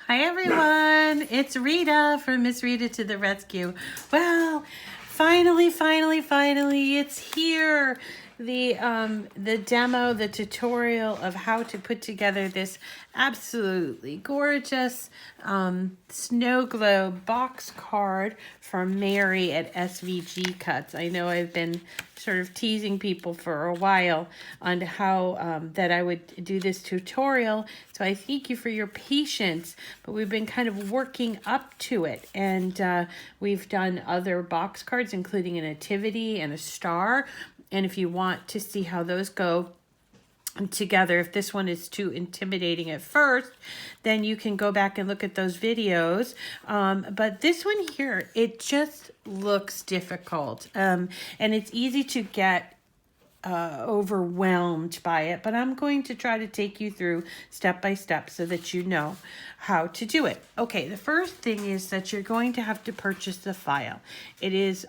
Hi everyone, it's Rita from Miss Rita to the Rescue. Well, finally, it's here. The demo, the tutorial of how to put together this absolutely gorgeous snow globe box card from Mary at SVG Cuts. I know I've been sort of teasing people for a while on how that I would do this tutorial. So I thank you for your patience, but we've been kind of working up to it. And we've done other box cards, including a nativity and a star. And if you want to see how those go together, if this one is too intimidating at first, then you can go back and look at those videos. But this one here, it just looks difficult. And it's easy to get overwhelmed by it, but I'm going to try to take you through step by step so that you know how to do it. Okay, the first thing is that you're going to have to purchase the file. It is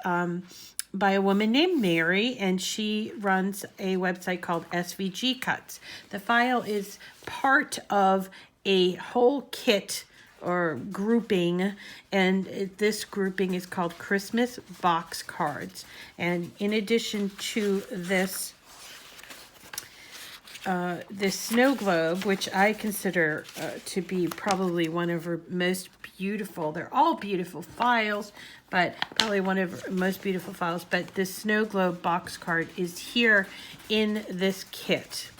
by a woman named Mary, and she runs a website called SVG Cuts. The file is part of a whole kit or grouping, and this grouping is called Christmas Box Cards. And in addition to this this snow globe, which I consider to be probably one of her most beautiful, they're all beautiful files, but probably one of her most beautiful files, but this snow globe box card is here in this kit.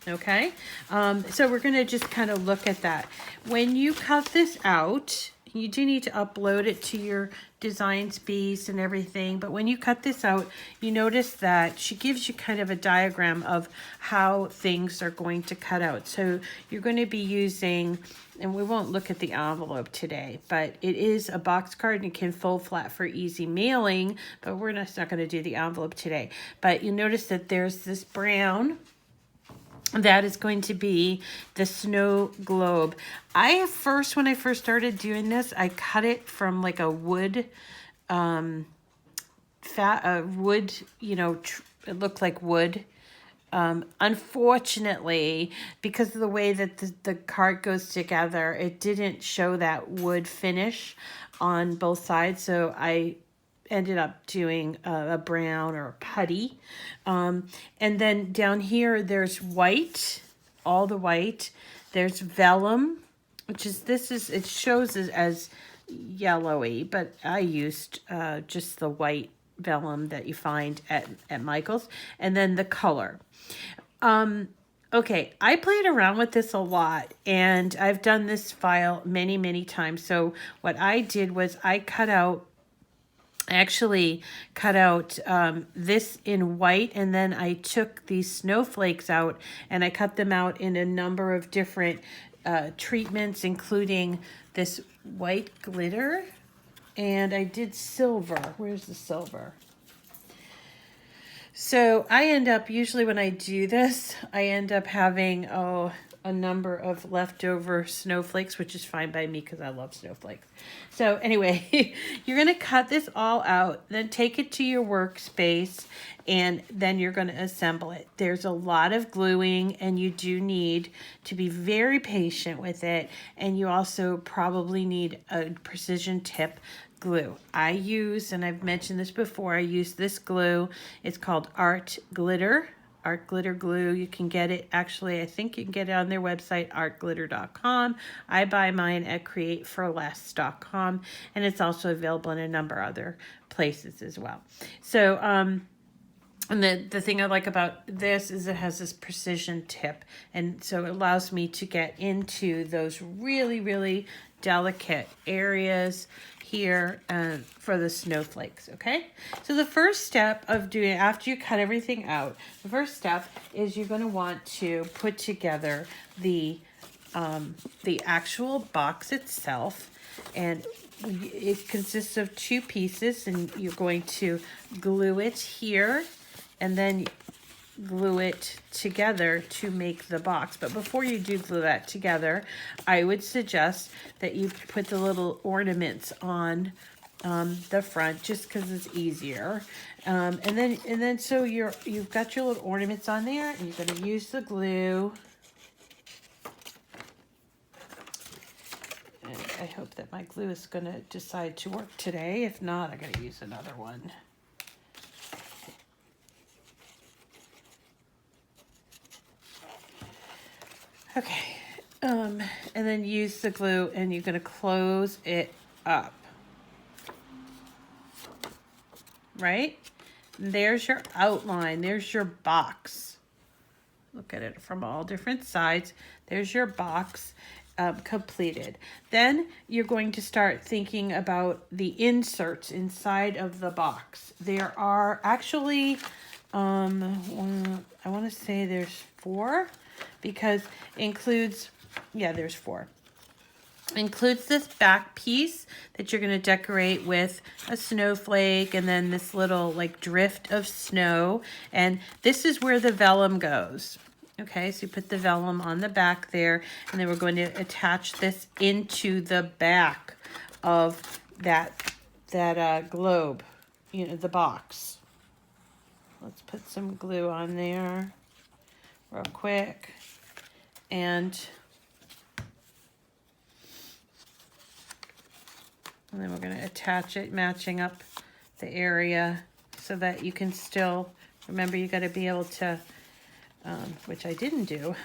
Okay, so we're going to just kind of look at that. When you cut this out, you do need to upload it to your design space and everything, but when you cut this out, you notice that she gives you kind of a diagram of how things are going to cut out. So you're going to be using, and we won't look at the envelope today, but it is a box card and it can fold flat for easy mailing, but we're not going to do the envelope today. But you notice that there's this brown. That is going to be the snow globe. When I first started doing this, I cut it from like a wood, it looked like wood. Unfortunately, because of the way that the card goes together, it didn't show that wood finish on both sides. So I ended up doing a brown or a putty. And then down here, there's white, all the white. There's vellum, which is, it shows it as yellowy, but I used just the white vellum that you find at Michael's. And then the color. Okay, I played around with this a lot, and I've done this file many, many times. So what I did was I actually cut out this in white, and then I took these snowflakes out and I cut them out in a number of different treatments, including this white glitter, and I did silver. Where's the silver? So I end up, usually when I do this, I end up having a number of leftover snowflakes, which is fine by me because I love snowflakes. So anyway, you're going to cut this all out, then take it to your workspace, and then you're going to assemble it. There's a lot of gluing, and you do need to be very patient with it, and you also probably need a precision tip glue. I use, and I've mentioned this before, I use this glue. It's called Art Glitter glue. You can get it, actually, I think you can get it on their website, artglitter.com. I buy mine at createforless.com, and it's also available in a number of other places as well. So, and the thing I like about this is it has this precision tip, and so it allows me to get into those really, really delicate areas here for the snowflakes. Okay, so the first step of doing, after you cut everything out, the first step is you're going to want to put together the actual box itself, and it consists of two pieces, and you're going to glue it here and then glue it together to make the box. But before you do glue that together, I would suggest that you put the little ornaments on the front, just because it's easier. And then so you've got your little ornaments on there, and you're going to use the glue. And I hope that my glue is going to decide to work today. If not, I got to use another one. Okay, and then use the glue, and you're going to close it up. Right? There's your outline. There's your box. Look at it from all different sides. There's your box completed. Then you're going to start thinking about the inserts inside of the box. There are actually, I want to say there's 4, because includes, yeah, there's 4. Includes this back piece that you're going to decorate with a snowflake and then this little like drift of snow. And this is where the vellum goes. Okay, so you put the vellum on the back there, and then we're going to attach this into the back of that globe, you know, the box. Let's put some glue on there real quick. And then we're going to attach it, matching up the area so that you can still, remember, you got to be able to, which I didn't do,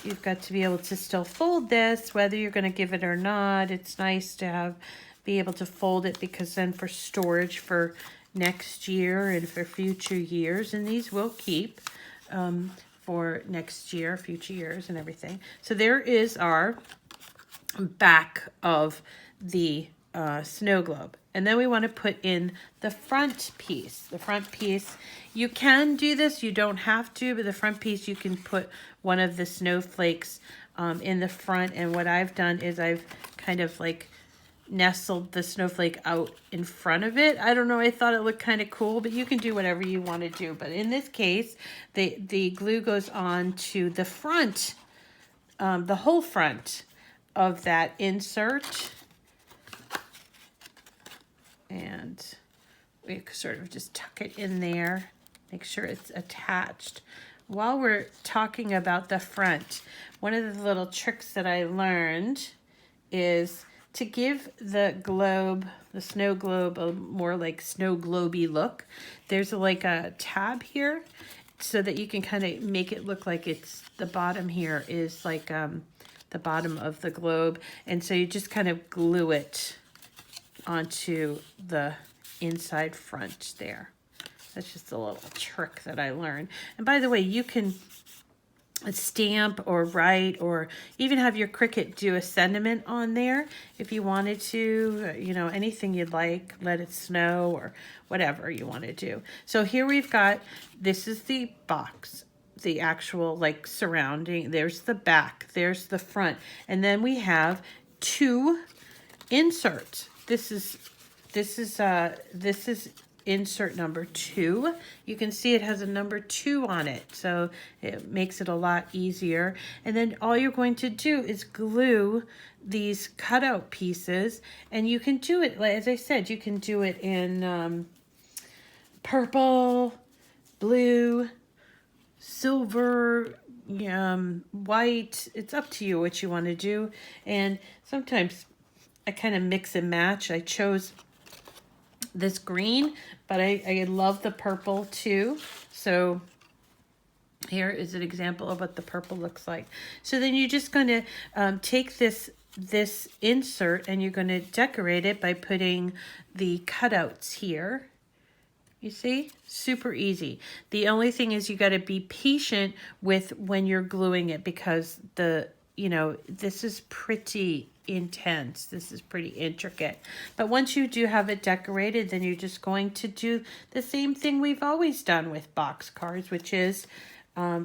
you've got to be able to still fold this, whether you're going to give it or not. It's nice to be able to fold it, because then for storage for next year and for future years, and these will keep for next year, future years and everything. So there is our back of the snow globe. And then we want to put in the front piece. The front piece, you can do this, you don't have to, but the front piece, you can put one of the snowflakes in the front. And what I've done is I've kind of like nestled the snowflake out in front of it. I don't know, I thought it looked kind of cool, but you can do whatever you want to do. But in this case, the glue goes on to the front, the whole front of that insert, and we sort of just tuck it in there, make sure it's attached. While we're talking about the front, one of the little tricks that I learned is to give the globe, the snow globe, a more like snow globe-y look. There's like a tab here so that you can kind of make it look like it's, the bottom here is like the bottom of the globe. And so you just kind of glue it onto the inside front there. That's just a little trick that I learned. And by the way, you can stamp or write or even have your Cricut do a sentiment on there if you wanted to, you know, anything you'd like, let it snow or whatever you want to do. So here we've got, this is the box, the actual like surrounding, there's the back, there's the front, and then we have 2 inserts. This is insert number 2. You can see it has a number 2 on it, so it makes it a lot easier. And then all you're going to do is glue these cutout pieces, and you can do it, as I said, you can do it in purple, blue, silver, white. It's up to you what you want to do. And sometimes I kind of mix and match. I chose this green, but I love the purple too. So here is an example of what the purple looks like. So then you're just going to take this insert and you're going to decorate it by putting the cutouts here. You see? Super easy. The only thing is you got to be patient with when you're gluing it, because this is pretty intense. This is pretty intricate. But once you do have it decorated, then you're just going to do the same thing we've always done with box cards, which is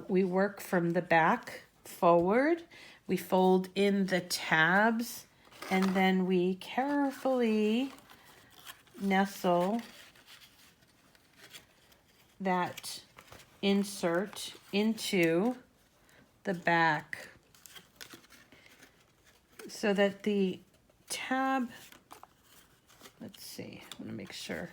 we work from the back forward, we fold in the tabs, and then we carefully nestle that insert into the back so that the tab, let's see, I want to make sure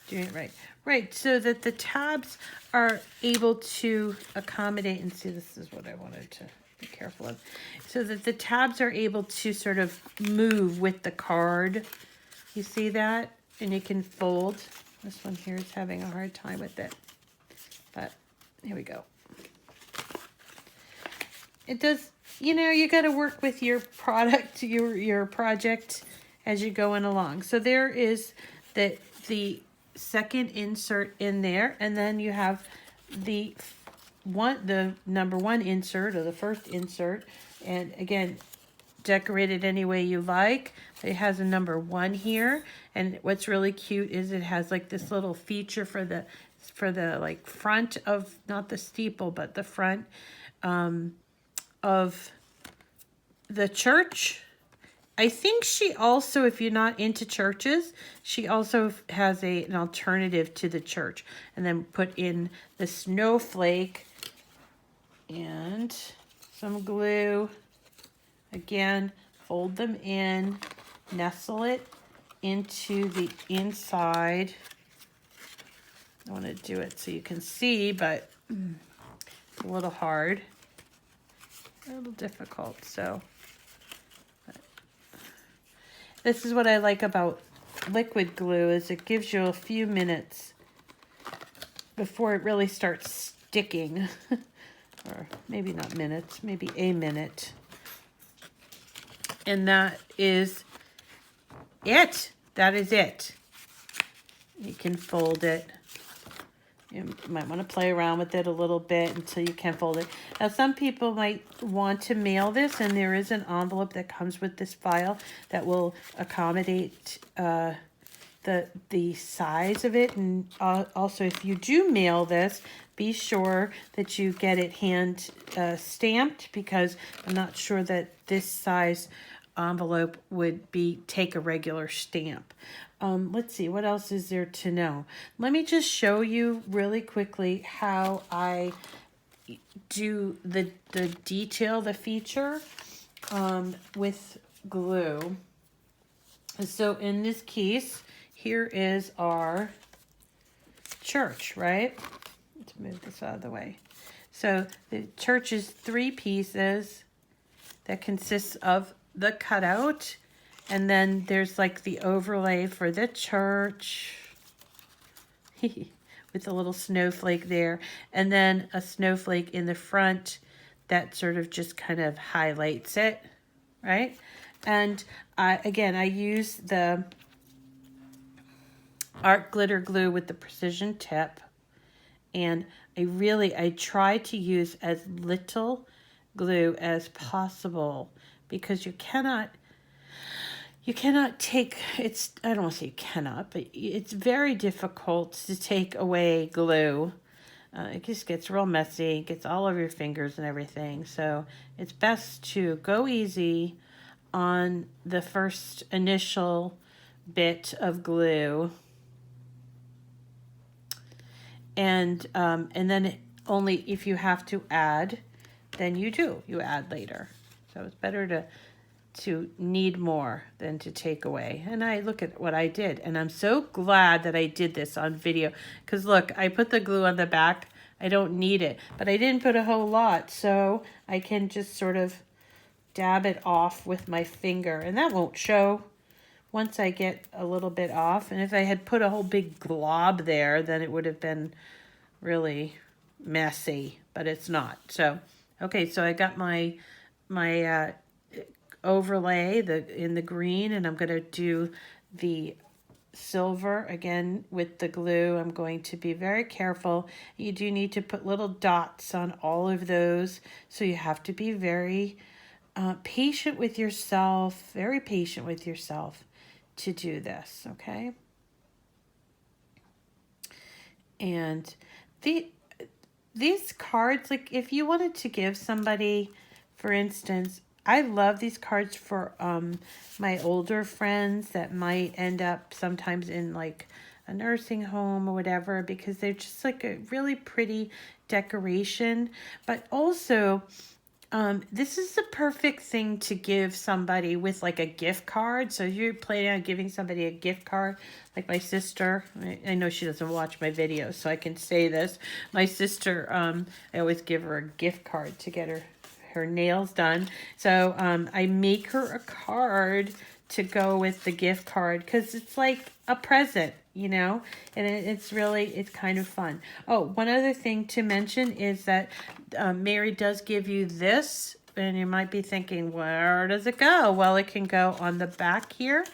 doing it right. Right, so that the tabs are able to accommodate, and see, this is what I wanted to make careful of, so that the tabs are able to sort of move with the card. You see that? And you can fold. This one here is having a hard time with it, but here we go. It does, you know, you got to work with your product, your project as you're going along. So there is the second insert in there, and then you have the number one insert, or the first insert, and again, decorate it any way you like. It has a number 1 here, and what's really cute is it has like this little feature for the like front of, not the steeple, but the front of the church. I think she also, if you're not into churches, she also has an alternative to the church. And then put in the snowflake and some glue. Again, fold them in, nestle it into the inside. I want to do it so you can see, but it's a little hard, a little difficult, so. This is what I like about liquid glue, is it gives you a few minutes before it really starts sticking. Or maybe not minutes, maybe a minute. And that is it. That is it. You can fold it. You might want to play around with it a little bit until you can fold it. Now, some people might want to mail this, and there is an envelope that comes with this file that will accommodate the size of it. And also, if you do mail this, be sure that you get it hand stamped, because I'm not sure that this size envelope would take a regular stamp. Let's see, what else is there to know? Let me just show you really quickly how I do the detail, the feature with glue. So in this case, here is our church, right? Let's move this out of the way. So the church is 3 pieces that consists of the cutout, and then there's like the overlay for the church with a little snowflake there, and then a snowflake in the front that sort of just kind of highlights it, right? And again, I use the art glitter glue with the precision tip, and I try to use as little glue as possible, because you cannot take, I don't want to say you cannot, but it's very difficult to take away glue. It just gets real messy, it gets all over your fingers and everything. So it's best to go easy on the first initial bit of glue. And then only if you have to add, then you add later. So it's better to need more than to take away. And I look at what I did, and I'm so glad that I did this on video, because look, I put the glue on the back. I don't need it, but I didn't put a whole lot, so I can just sort of dab it off with my finger, and that won't show once I get a little bit off. And if I had put a whole big glob there, then it would have been really messy, but it's not. So okay, so I got my overlay in the green, and I'm going to do the silver again with the glue. I'm going to be very careful. You do need to put little dots on all of those, so you have to be very patient with yourself, very patient with yourself to do this, okay? And these cards, like if you wanted to give somebody, for instance, I love these cards for my older friends that might end up sometimes in like a nursing home or whatever, because they're just like a really pretty decoration. But also, this is the perfect thing to give somebody with like a gift card. So if you're planning on giving somebody a gift card, like my sister, I know she doesn't watch my videos, so I can say this. My sister, I always give her a gift card to get her her nails done. So I make her a card to go with the gift card because it's like a present, you know, and it's kind of fun. Oh, one other thing to mention is that Mary does give you this, and you might be thinking, where does it go? Well, it can go on the back here.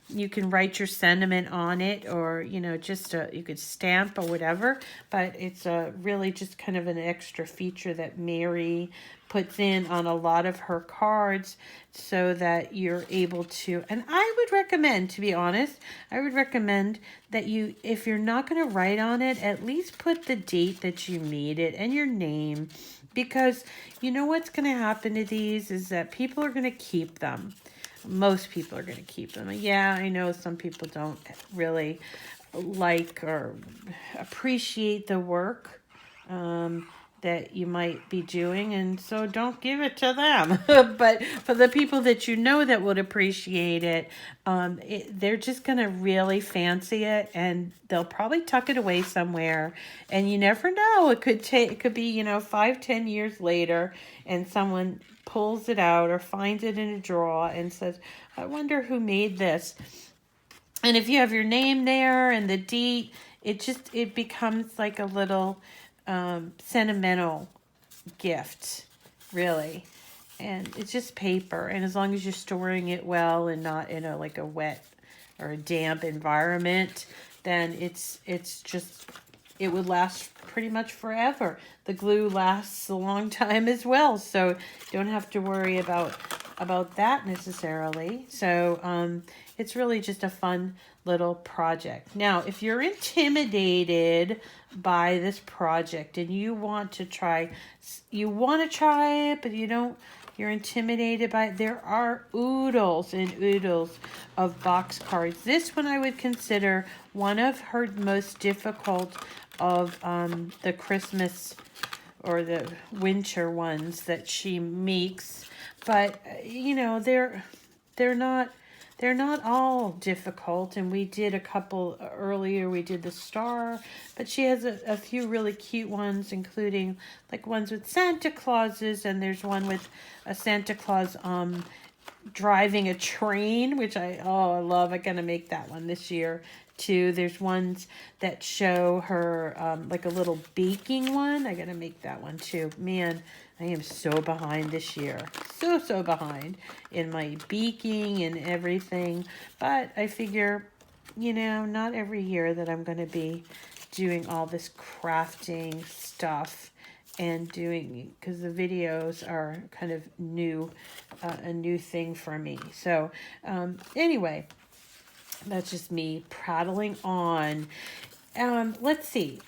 You can write your sentiment on it, or, you know, just you could stamp or whatever, but it's really just kind of an extra feature that Mary puts in on a lot of her cards so that you're able to, and I would recommend, to be honest, I would recommend that you, if you're not going to write on it, at least put the date that you made it and your name, because you know what's going to happen to these is that people are going to keep them. Most people are going to keep them. Yeah, I know some people don't really like or appreciate the work that you might be doing, and so don't give it to them. But for the people that you know that would appreciate it, they're just going to really fancy it, and they'll probably tuck it away somewhere, and you never know. It could be, you know, 5-10 years later, and someone pulls it out or finds it in a drawer and says, I wonder who made this. And if you have your name there and the date, it becomes like a little sentimental gift, really. And it's just paper, and as long as you're storing it well and not in a like a wet or a damp environment, then it would last pretty much forever. The glue lasts a long time as well, so you don't have to worry about that necessarily. So it's really just a fun little project. Now, if you're intimidated by this project and you want to try it, but you're intimidated by it, there are oodles and oodles of box cards. This one I would consider one of her most difficult of the Christmas or the winter ones that she makes, but you know, they're not all difficult, and we did a couple earlier. We did the star, but she has a few really cute ones, including like ones with Santa Clauses, and there's one with a Santa Claus driving a train, which I love. I'm gonna make that one this year too. There's ones that show her like a little baking one. I gotta make that one too. Man, I am so behind this year. So behind in my baking and everything. But I figure, you know, not every year that I'm going to be doing all this crafting stuff and doing, because the videos are kind of new, a new thing for me. So anyway, that's just me prattling on. Let's see.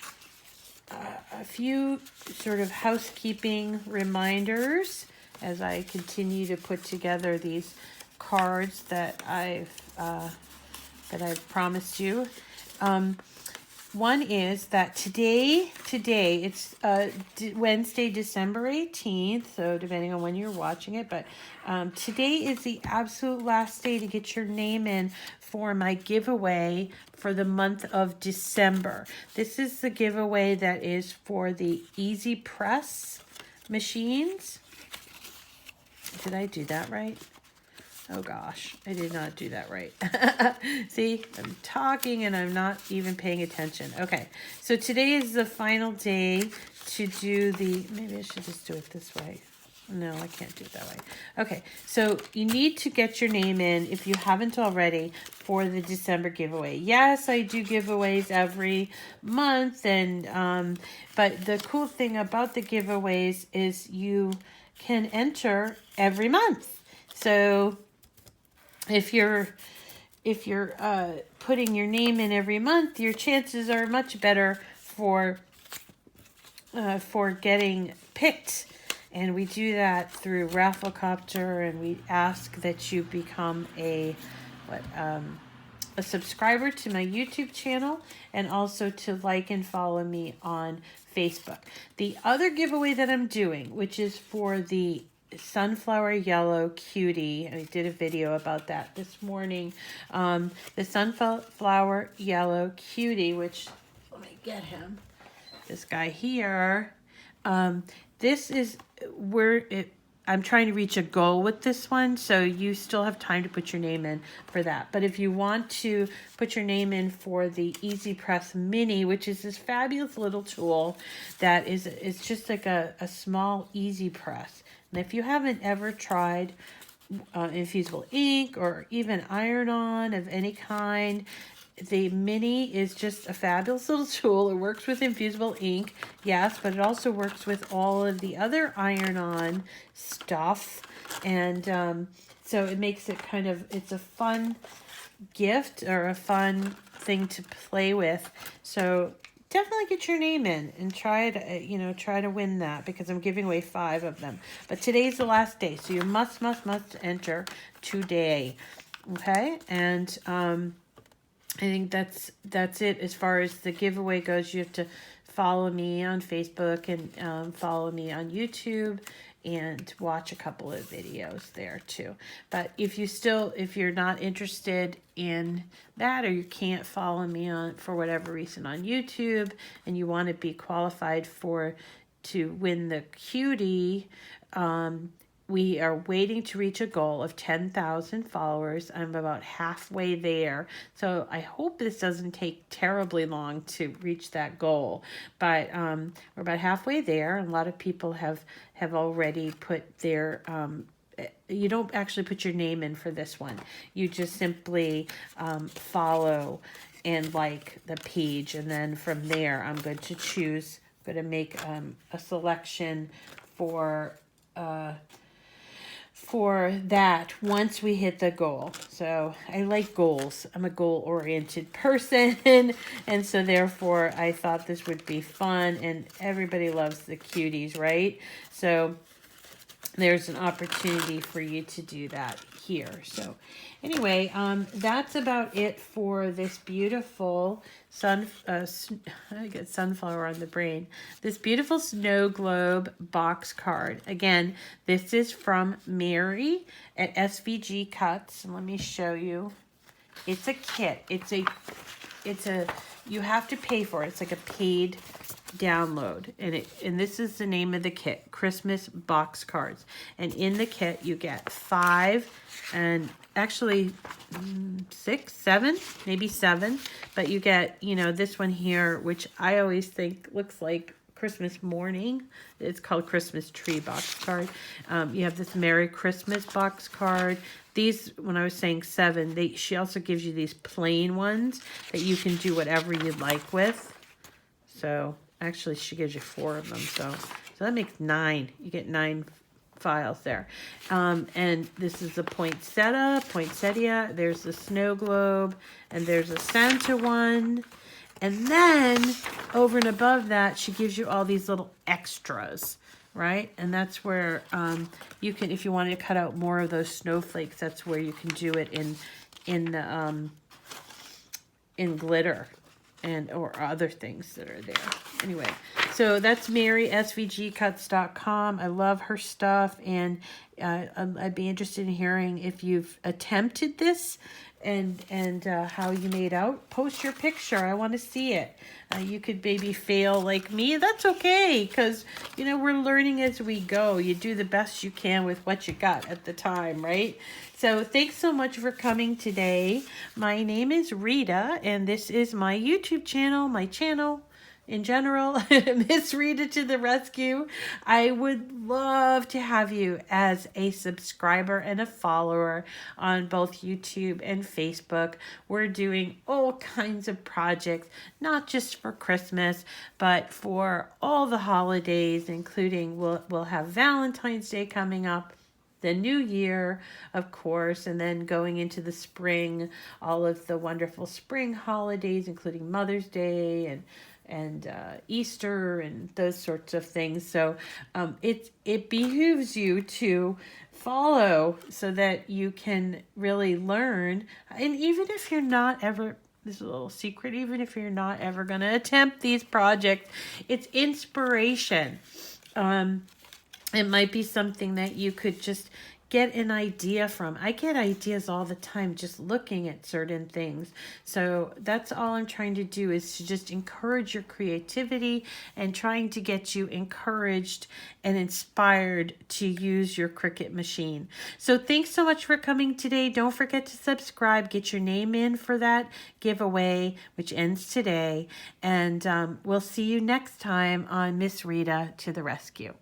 A few sort of housekeeping reminders as I continue to put together these cards that I've promised you. One is that today it's Wednesday, December 18th, so depending on when you're watching it, but today is the absolute last day to get your name in for my giveaway for the month of December. This is the giveaway that is for the EasyPress machines. Did I do that right? Oh gosh, I did not do that right. See, I'm talking and I'm not even paying attention. Okay, so today is the final day to do the, maybe I should just do it this way. No, I can't do it that way. Okay, so you need to get your name in, if you haven't already, for the December giveaway. Yes, I do giveaways every month, and but the cool thing about the giveaways is you can enter every month. So if you're putting your name in every month, your chances are much better for getting picked. And we do that through Rafflecopter, and we ask that you become a subscriber to my YouTube channel, and also to like and follow me on Facebook. The other giveaway that I'm doing, which is for the Sunflower Yellow Cutie, I did a video about that this morning. The Sunflower Yellow Cutie, which, let me get him, this guy here. This is where I'm trying to reach a goal with this one, so you still have time to put your name in for that. But if you want to put your name in for the EasyPress Mini, which is this fabulous little tool that it's just like a small easy press. And if you haven't ever tried Infusible Ink or even iron-on of any kind, the Mini is just a fabulous little tool. It works with Infusible Ink, yes, but it also works with all of the other iron-on stuff. And so it makes it kind of, it's a fun gift or a fun thing to play with. So definitely get your name in and try to, try to win that, because I'm giving away 5 of them. But today's the last day, so you must enter today. Okay, and I think that's it as far as the giveaway goes. You have to follow me on Facebook and follow me on YouTube and watch a couple of videos there too. But if you're not interested in that, or you can't follow me on for whatever reason on YouTube, and you want to be qualified to win the cutie, we are waiting to reach a goal of 10,000 followers. I'm about halfway there. So I hope this doesn't take terribly long to reach that goal. But we're about halfway there. And a lot of people have already put their... you don't actually put your name in for this one. You just simply follow and like the page. And then from there, I'm going to make a selection for that once we hit the goal. So I like goals. I'm a goal-oriented person, and so therefore I thought this would be fun, and everybody loves the cuties, right? So there's an opportunity for you to do that here. So anyway, that's about it for this beautiful I get sunflower on the brain. This beautiful snow globe box card. Again, this is from Mary at SVG Cuts. And let me show you. It's a kit. You have to pay for it. It's like a paid download, and this is the name of the kit, Christmas box cards. And in the kit you get 5 and actually 6, 7, maybe 7, but you get this one here, which I always think looks like Christmas morning. It's called Christmas tree box card. You have this Merry Christmas box card. These, when I was saying 7, she also gives you these plain ones that you can do whatever you'd like with. So actually, she gives you 4 of them. So that makes 9. You get 9 files there. And this is the poinsettia. There's the snow globe. And there's a Santa one. And then, over and above that, she gives you all these little extras, right? And that's where you can, if you want to cut out more of those snowflakes, that's where you can do it in glitter or other things that are there. Anyway, so that's Mary, svgcuts.com. I love her stuff, and I'd be interested in hearing if you've attempted this and how you made out. Post your picture. I want to see it. You could maybe fail like me. That's okay, because we're learning as we go. You do the best you can with what you got at the time, right? So thanks so much for coming today. My name is Rita, and this is my YouTube channel, my channel in general, Miss Rita to the rescue. I would love to have you as a subscriber and a follower on both YouTube and Facebook. We're doing all kinds of projects, not just for Christmas, but for all the holidays, including we'll have Valentine's Day coming up, the new year, of course, and then going into the spring, all of the wonderful spring holidays, including Mother's Day and Easter and those sorts of things. So it behooves you to follow so that you can really learn. And even if you're not ever, this is a little secret, even if you're not ever going to attempt these projects, it's inspiration. It might be something that you could just get an idea from. I get ideas all the time just looking at certain things. So that's all I'm trying to do, is to just encourage your creativity and trying to get you encouraged and inspired to use your Cricut machine. So thanks so much for coming today. Don't forget to subscribe, get your name in for that giveaway, which ends today. And we'll see you next time on Miss Rita to the rescue.